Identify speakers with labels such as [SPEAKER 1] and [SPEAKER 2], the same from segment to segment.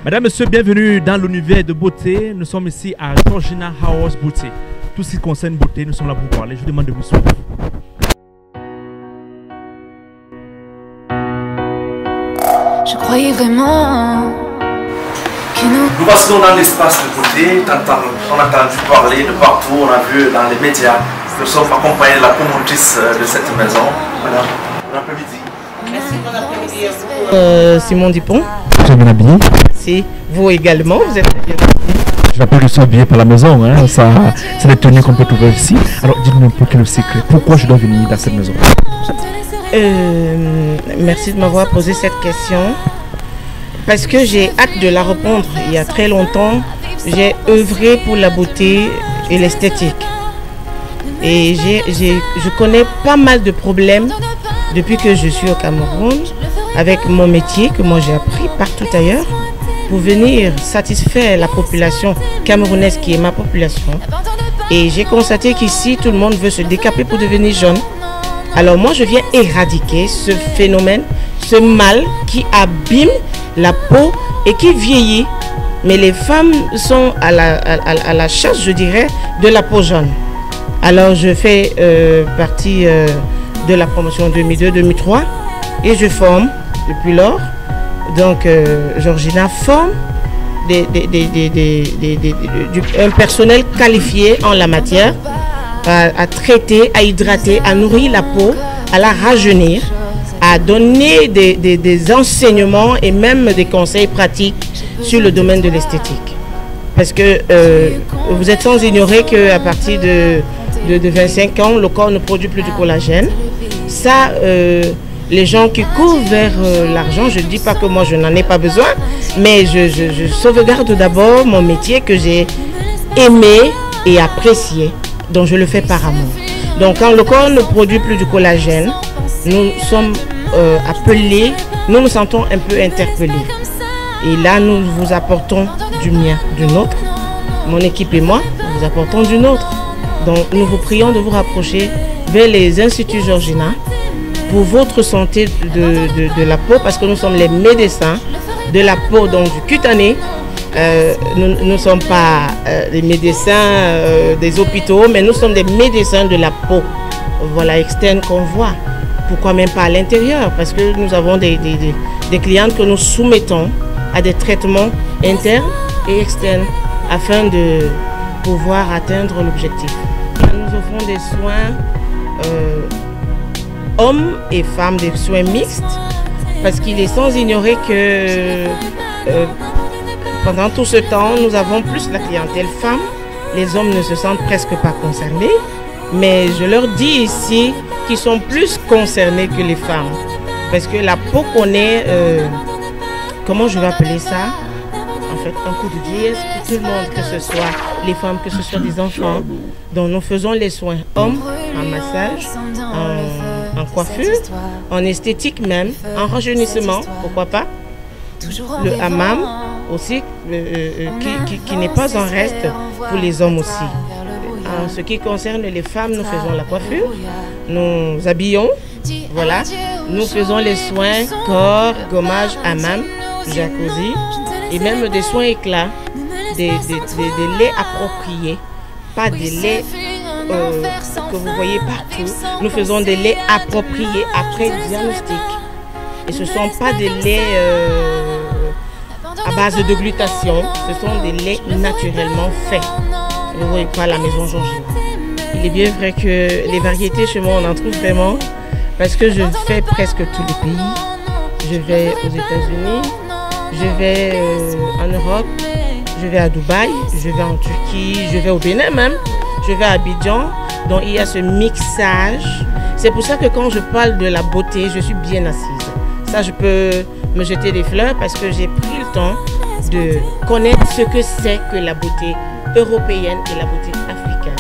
[SPEAKER 1] Madame, Monsieur, bienvenue dans l'univers de beauté. Nous sommes ici à Georgina House Beauty. Tout ce qui concerne beauté, nous sommes là pour parler. Je vous demande de vous suivre.
[SPEAKER 2] Je croyais vraiment que
[SPEAKER 3] nous passons dans l'espace de beauté. On a entendu parler de partout, on a vu dans les médias. Nous sommes accompagnés de la promotrice de cette maison. Madame, bon après-midi.
[SPEAKER 4] Merci, bon après-midi à vous. Simon Dupont.
[SPEAKER 1] Vous êtes bien habillé?
[SPEAKER 4] Si, vous également, vous êtes bien habillé.
[SPEAKER 1] Je rappelle que je suis habillé par la maison. Hein. C'est les tenues qu'on peut trouver ici. Alors, dites-moi un peu quel est le secret. Pourquoi je dois venir dans cette maison?
[SPEAKER 4] Merci de m'avoir posé cette question. Parce que j'ai hâte de la répondre. Il y a très longtemps, j'ai œuvré pour la beauté et l'esthétique. Et je connais pas mal de problèmes depuis que je suis au Cameroun, avec mon métier que moi j'ai appris partout ailleurs, pour venir satisfaire la population camerounaise qui est ma population. Et j'ai constaté qu'ici, tout le monde veut se décaper pour devenir jeune. Alors moi, je viens éradiquer ce phénomène, ce mal qui abîme la peau et qui vieillit. Mais les femmes sont à la chasse, je dirais, de la peau jaune. Alors je fais partie de la promotion 2002-2003 et je forme depuis lors. Donc Georgina forme un personnel qualifié en la matière à traiter, à hydrater, à nourrir la peau, à la rajeunir, à donner des enseignements et même des conseils pratiques sur le domaine de l'esthétique. Parce que vous êtes sans ignorer qu'à partir de 25 ans, le corps ne produit plus du collagène. Ça, les gens qui courent vers l'argent, je ne dis pas que moi je n'en ai pas besoin, mais je sauvegarde d'abord mon métier que j'ai aimé et apprécié, donc je le fais par amour. Donc quand le corps ne produit plus du collagène, nous sommes appelés, nous nous sentons un peu interpellés. Et là, nous vous apportons du mien, du nôtre. Mon équipe et moi, nous vous apportons du nôtre. Donc nous vous prions de vous rapprocher vers les instituts Georgina pour votre santé de la peau, parce que nous sommes les médecins de la peau, donc du cutané. Nous ne sommes pas les médecins des hôpitaux, mais nous sommes des médecins de la peau, voilà, externe qu'on voit. Pourquoi même pas à l'intérieur? Parce que nous avons des clientes que nous soumettons à des traitements internes et externes afin de pouvoir atteindre l'objectif. Nous offrons des soins hommes et femmes, des soins mixtes, parce qu'il est sans ignorer que pendant tout ce temps, nous avons plus la clientèle femme. Les hommes ne se sentent presque pas concernés, mais je leur dis ici qu'ils sont plus concernés que les femmes, parce que la peau connaît, comment je vais appeler ça, en fait, un coup de dièse pour tout le monde, que ce soit les femmes, que ce soit des enfants. Donc nous faisons les soins hommes, en massage, en coiffure, en esthétique même, en rajeunissement, pourquoi pas. Le hammam aussi, qui n'est pas un reste pour les hommes aussi. En ce qui concerne les femmes, nous faisons la coiffure, nous habillons, voilà. Nous faisons les soins corps, gommage, hammam, jacuzzi, et même des soins éclats, des laits appropriés, pas des laits que vous voyez partout. Nous faisons des laits appropriés après diagnostic. Et ce ne sont pas des laits à base de glutation, ce sont des laits naturellement faits. Vous voyez pas à la maison Georgina. Il est bien vrai que les variétés chez moi, on en trouve vraiment, parce que je fais presque tous les pays. Je vais aux États-Unis, je vais en Europe, je vais à Dubaï, je vais en Turquie, je vais au Bénin même, je vais à Abidjan. Donc il y a ce mixage. C'est pour ça que quand je parle de la beauté, je suis bien assise. Ça, je peux me jeter des fleurs parce que j'ai pris le temps de connaître ce que c'est que la beauté européenne et la beauté africaine.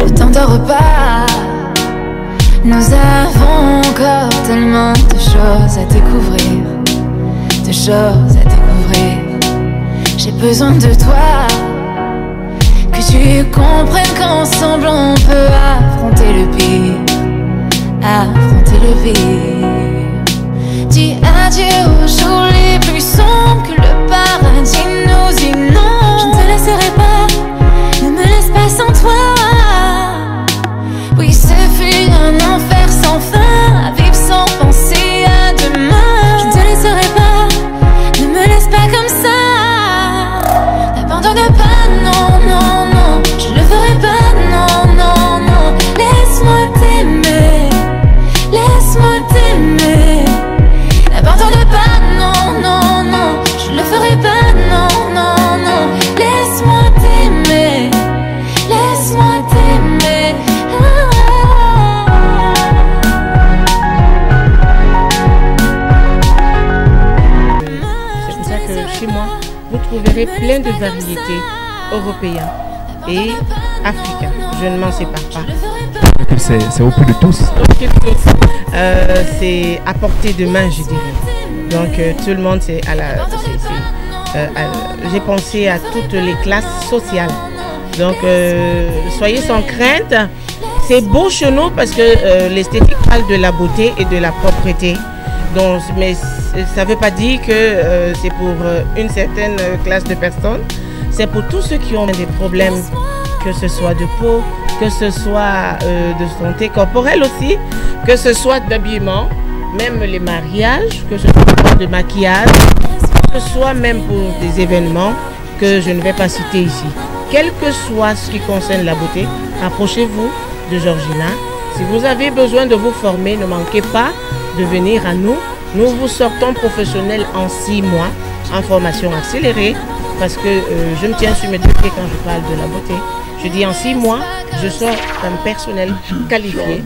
[SPEAKER 2] ne t'endors pas. Nous avons encore tellement de choses à découvrir, de choses à découvrir. J'ai besoin de toi, que tu comprennes qu'ensemble on peut affronter le pire, affronter le pire. Dis adieu aux jours les plus sombres, que le paradis nous inonde. Je ne te laisserai pas, ne me laisse pas sans toi. Oui, ce fut un enfer sans fin, à vivre sans penser à demain. Je ne te laisserai pas, ne me laisse pas comme ça. N'abandonne pas, non, non, non, je ne ferai pas, non, non, non. Laisse-moi t'aimer, laisse-moi t'aimer. N'abandonne pas, non, non, non, je ne ferai pas, non, non, non. Laisse-moi t'aimer, laisse-moi t'aimer.
[SPEAKER 4] C'est pour ça que chez moi, vous trouverez plein de variétés européennes et africaines. Je ne m'en sépare pas.
[SPEAKER 1] C'est au plus de tous.
[SPEAKER 4] C'est à portée de main, je dirais. Donc tout le monde, c'est à la. J'ai pensé à toutes les classes sociales. Donc soyez sans crainte. C'est beau chez nous parce que l'esthétique parle de la beauté et de la propreté. Donc, mais ça ne veut pas dire que c'est pour une certaine classe de personnes. C'est pour tous ceux qui ont des problèmes, que ce soit de peau, que ce soit de santé corporelle aussi, que ce soit d'habillement, même les mariages, que ce soit de maquillage, que ce soit même pour des événements que je ne vais pas citer ici. Quel que soit ce qui concerne la beauté, approchez-vous de Georgina. Si vous avez besoin de vous former, ne manquez pas de venir à nous. Nous vous sortons professionnels en 6 mois en formation accélérée parce que je me tiens sur mes deux pieds quand je parle de la beauté. Je dis en 6 mois, je sors un personnel qualifié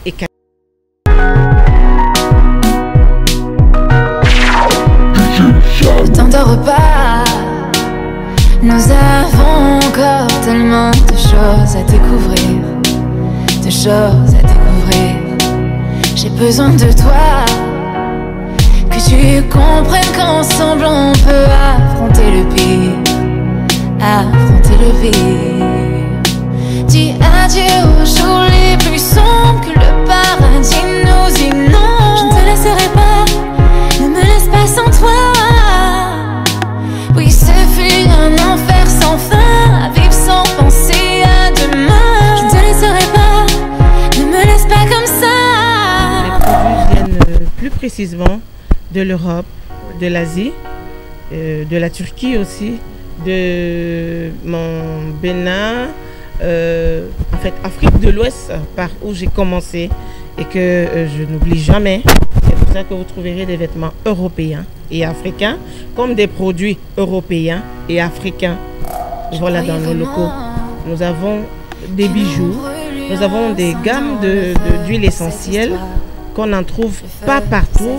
[SPEAKER 4] et qualifié.
[SPEAKER 2] Ne t'endors pas, nous avons encore tellement de choses à découvrir, de choses à découvrir. J'ai besoin de toi, que tu comprennes qu'ensemble on peut affronter le pire, affronter le pire. Dis adieu aux jours les plus sombres, que le paradis nous inonde. Je ne te laisserai pas, ne me laisse pas sans toi. Oui, ce fut un enfer sans fin, à vivre sans penser à demain. Je ne te laisserai pas, ne me laisse pas comme ça.
[SPEAKER 4] Plus précisément de l'Europe, de l'Asie, de la Turquie aussi, de mon Bénin, en fait Afrique de l'Ouest, par où j'ai commencé et que je n'oublie jamais. C'est pour ça que vous trouverez des vêtements européens et africains comme des produits européens et africains. Voilà, dans nos locaux. Nous avons des bijoux, nous avons des gammes d'huiles essentielles qu'on n'en trouve pas partout,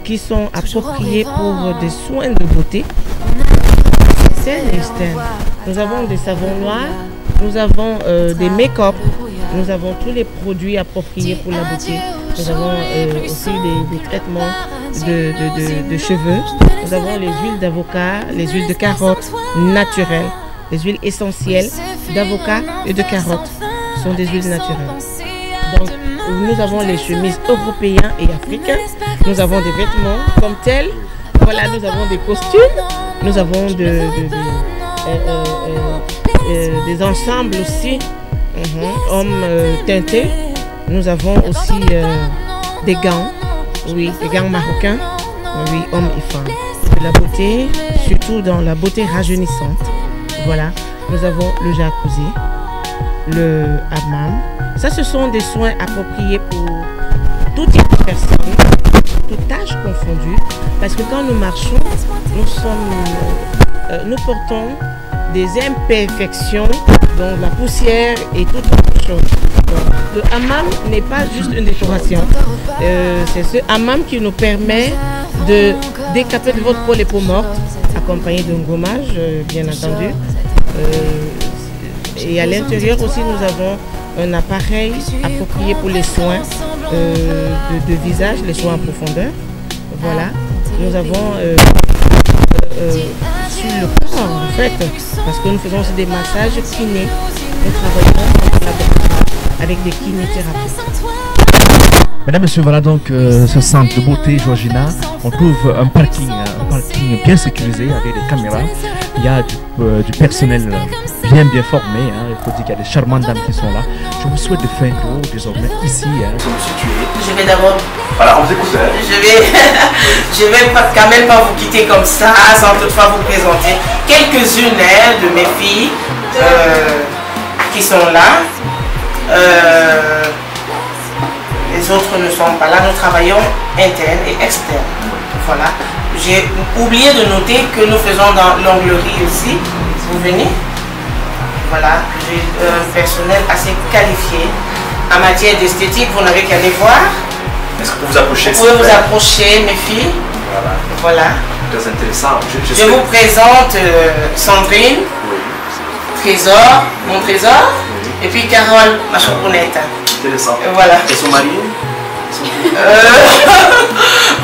[SPEAKER 4] qui sont appropriés pour des soins de beauté. Nous avons des savons noirs, nous avons des make-up, nous avons tous les produits appropriés pour la beauté. Nous avons aussi des traitements de cheveux. Nous avons les huiles d'avocat, les huiles de carotte naturelles, les huiles essentielles d'avocat et de carotte. Ce sont des huiles naturelles. Donc, nous avons les chemises européens et africains. Nous avons des vêtements comme tels. Voilà, nous avons des costumes. Nous avons des ensembles aussi, hommes teintés. Nous avons aussi des gants, oui, des gants marocains, oui, hommes et femmes. De la beauté, surtout dans la beauté rajeunissante. Voilà, nous avons le jacuzzi, le hammam. Ça, ce sont des soins appropriés pour tout type de personnes, tout âge confondu, parce que quand nous marchons, nous portons des imperfections, donc la poussière et toute autre chose. Donc, le hammam n'est pas juste une décoration, c'est ce hammam qui nous permet de décaper de votre peau les peaux mortes, accompagné d'un gommage, bien entendu. Et à l'intérieur aussi, nous avons un appareil approprié pour les soins de visage, les soins en profondeur. Voilà, nous avons sur le corps en fait, parce que nous faisons aussi des massages kinés. Nous travaillons avec des kinésithérapeutes.
[SPEAKER 1] Mesdames, Messieurs, voilà donc ce centre de beauté Georgina. On trouve un parking bien sécurisé avec des caméras. Il y a du personnel bien formé. Hein. Il faut dire qu'il y a des charmantes dames qui sont là. Je vous souhaite de faire un tour désormais ici. Hein.
[SPEAKER 4] Je vais d'abord...
[SPEAKER 3] Voilà, on vous écoute. Hein.
[SPEAKER 4] Je vais quand même pas vous quitter comme ça, sans toutefois vous présenter quelques-unes de mes filles qui sont là. Les autres ne sont pas là, nous travaillons interne et externe. Voilà. J'ai oublié de noter que nous faisons dans l'onglerie aussi. Vous venez. Voilà. J'ai un personnel assez qualifié. En matière d'esthétique, vous n'avez qu'à aller voir.
[SPEAKER 3] Est-ce que vous vous approchez?
[SPEAKER 4] Vous pouvez vous approcher, mes filles. Voilà.
[SPEAKER 3] Très intéressant.
[SPEAKER 4] Je vous présente Sandrine, Trésor, mon Trésor, et puis Carole, ma chocounette.
[SPEAKER 3] Intéressant.
[SPEAKER 4] Voilà.
[SPEAKER 3] Et son mari?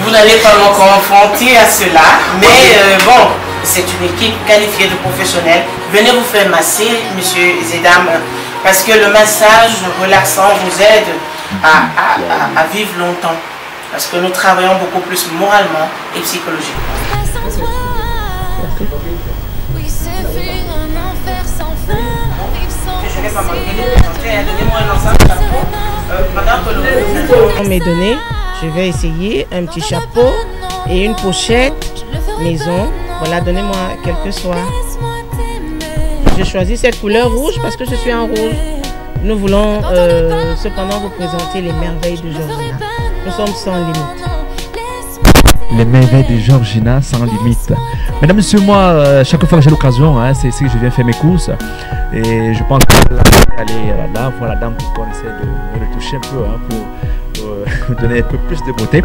[SPEAKER 4] Vous n'allez pas me confronter à cela, mais bon, c'est une équipe qualifiée de professionnels. Venez vous faire masser, messieurs et dames, parce que le massage relaxant vous aide à vivre longtemps. Parce que nous travaillons beaucoup plus moralement et psychologiquement. Je ne vais pas manquer de présenter. Donnez-moi un ensemble de chapeaux. Pendant que le... On m'est donné, je vais essayer un petit chapeau et une pochette maison. Voilà, donnez-moi quel que soit. J'ai choisi cette couleur rouge parce que je suis en rouge. Nous voulons cependant vous présenter les merveilles de Georgina. Nous sommes sans limite.
[SPEAKER 1] Les merveilles de Georgina sans limite. Mesdames, Messieurs, moi, chaque fois que j'ai l'occasion, hein, c'est ici que je viens faire mes courses. Et je pense que là, je vais aller là, voir la dame pour qu'on essaie de me retoucher un peu, hein, pour donner un peu plus de beauté.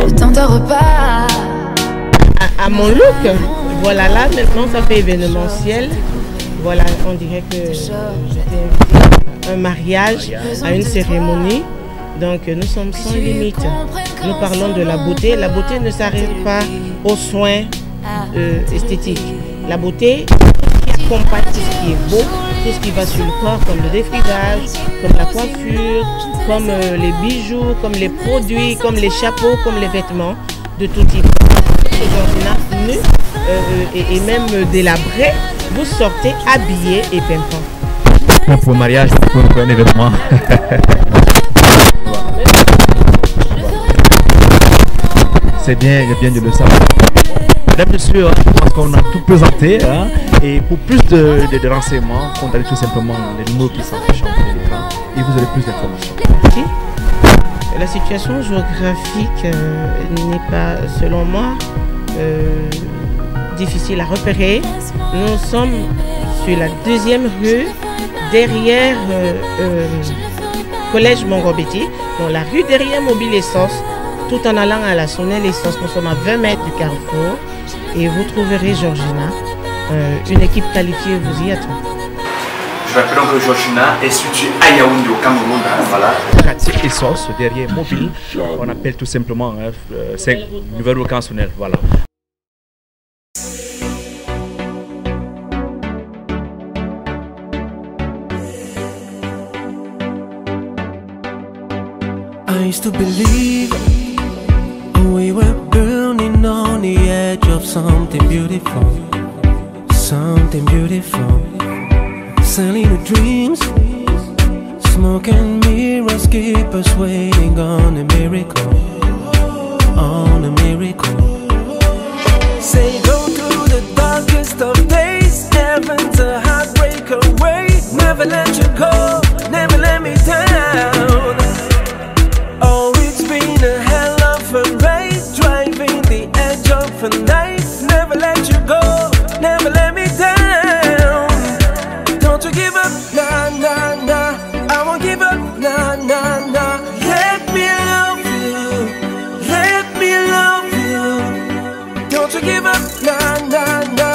[SPEAKER 2] Ne t'endors pas.
[SPEAKER 4] À mon look, voilà, là maintenant ça fait événementiel. Voilà, on dirait que j'étais invitée à un mariage, à une cérémonie. Donc nous sommes sans limite. Nous parlons de la beauté. La beauté ne s'arrête pas aux soins esthétiques. La beauté accompagne tout ce qui est beau, tout ce qui va sur le corps, comme le défrisage, comme la coiffure, comme les bijoux, comme les produits, comme les chapeaux, comme les vêtements de tout type. Georgina, nu et même délabré, vous sortez habillé et pimpant.
[SPEAKER 1] Pour un mariage, pour un événement. C'est bien de le savoir. Mesdames, Messieurs, je pense qu'on a tout présenté. Hein, et pour plus de renseignements, contactez tout simplement les numéros qui s'affichent en bas de l'écran et vous aurez plus d'informations.
[SPEAKER 4] Merci. La situation géographique n'est pas, selon moi, difficile à repérer. Nous sommes sur la 2e rue, derrière Collège Mongobetti, dans la rue derrière Mobile Essence, tout en allant à la Sonnelle Essence. Nous sommes à 20 mètres du carrefour et vous trouverez Georgina. Une équipe qualifiée vous y attend.
[SPEAKER 3] Je rappelle que Georgina est située à Yaoundé au Cameroun. Voilà.
[SPEAKER 1] Quartier Essence, derrière Mobile, on appelle tout simplement 5 Nouvelle Rue Sonnelle. Voilà.
[SPEAKER 5] I used to believe we were burning on the edge of something beautiful, something beautiful. Selling the dreams, smoke and mirrors keep us waiting on a miracle, on a miracle. Say go to the darkest of